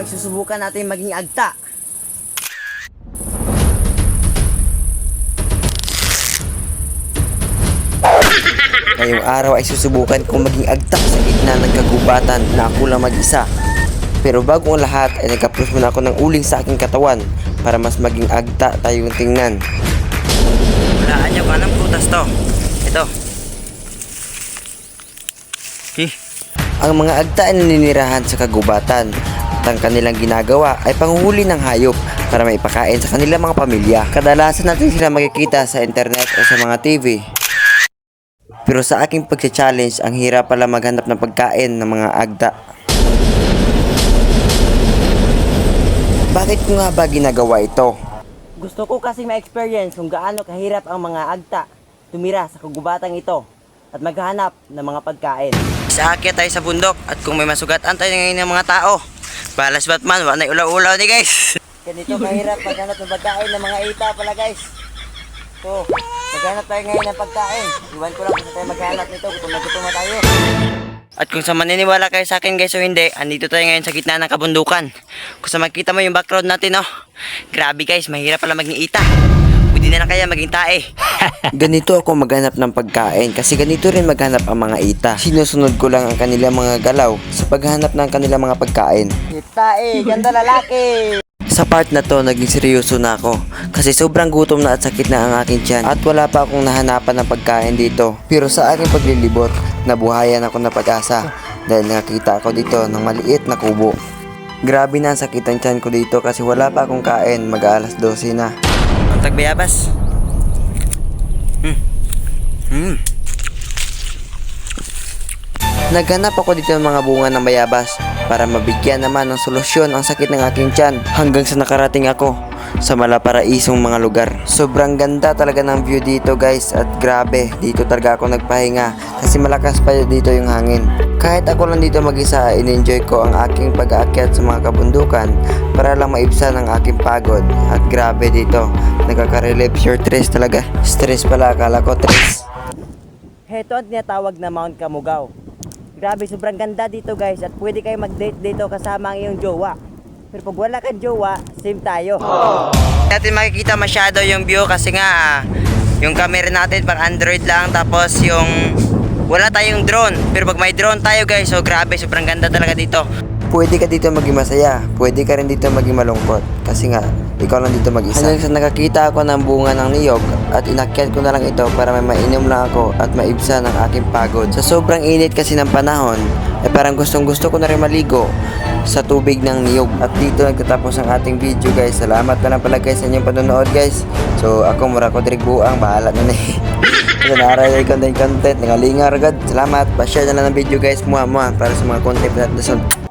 ay susubukan natin maging agta. Ngayong araw ay susubukan kong maging agta sa gitna ng kagubatan na ako lang mag-isa. Pero bago ang lahat ay nag-approach muna ako ng uling sa aking katawan para mas maging agta tayong tingnan. Walaan niyo kung anong prutas to. Ito. Ang mga agta ay naninirahan sa kagubatan at ang kanilang ginagawa ay panghuhuli ng hayop para maipakain sa kanilang mga pamilya. Kadalasan natin sila makikita sa internet o sa mga TV. Pero sa aking pagsa-challenge, ang hirap pala maghanap ng pagkain ng mga agta. Bakit ko nga ba ginagawa ito? Gusto ko kasi ma-experience kung gaano kahirap ang mga agta tumira sa kagubatang ito at maghanap ng mga pagkain. Aakyat tayo sa bundok at kung may masugatan tayo ngayon ng mga tao, balas Batman, wala na ulaw-ulaw ni guys. Ganito kahirap maghanap ng pagkain ng mga ita pala guys. So, maghanap tayo ngayon ng pagkain. Iwan ko lang kung tayo maghanap nito, gutom na tayo. At kung sa maniniwala kayo sa akin guys o hindi, andito tayo ngayon sa gitna ng kabundukan. Kung sa makita mo yung background natin, oh, grabe guys, mahirap pala maging ita. Pwede na kaya maging tae. Ganito ako maghanap ng pagkain kasi ganito rin maghanap ang mga ita. Sinusunod ko lang ang kanilang mga galaw sa paghanap ng kanilang mga pagkain. Tae, ganda lalaki! Sa part na to, naging seryoso na ako kasi sobrang gutom na at sakit na ang aking tiyan at wala pa akong nahanapan ng pagkain dito. Pero sa aking paglilibot, nabuhayan ako na pag-asa dahil nakita ako dito ng maliit na kubo. Grabe na ang sakit ang tiyan ko dito kasi wala pa akong kain, mag-alas 12 na. Ang tagbayabas. Naghanap ako dito ng mga bunga ng bayabas para mabigyan naman ng solusyon ang sakit ng aking tiyan hanggang sa nakarating ako sa malaparaisong mga lugar. Sobrang ganda talaga ng view dito guys at grabe, dito talaga ako nagpahinga kasi malakas pa dito yung hangin. Kahit ako lang dito mag-isa, in-enjoy ko ang aking pag-aakyat sa mga kabundukan para lang maibsan ang aking pagod at grabe dito, nakaka-relieve your stress talaga. Stress pala, akala ko stress. Heto ang tinatawag na Mount Kamugaw. Grabe, sobrang ganda dito guys at pwede kayo mag-date dito kasama ang iyong jowa. Pero pag wala kang jowa, same tayo. Natin makikita masyado yung view kasi nga yung camera natin pang Android lang tapos yung wala tayong drone. Pero pag may drone tayo guys, so grabe, sobrang ganda talaga dito. Pwede ka dito maging masaya, pwede ka rin dito maging malungkot kasi nga ikaw lang dito mag-isa. Hanggang sa nakakita ako ng bunga ng niyog at inakyat ko na lang ito para may mainom lang ako at maibsan ang aking pagod. Sa sobrang init kasi ng panahon, ay parang gustong gusto ko na rin maligo sa tubig ng niyog. At dito nagtatapos ang ating video guys. Salamat na lang pala guys sa inyong panonood guys. So ako mura ko direk buang, bahala na na eh. So naaray content, nangalingar agad. Salamat, pa-share na lang ng video guys, para sa mga content natin.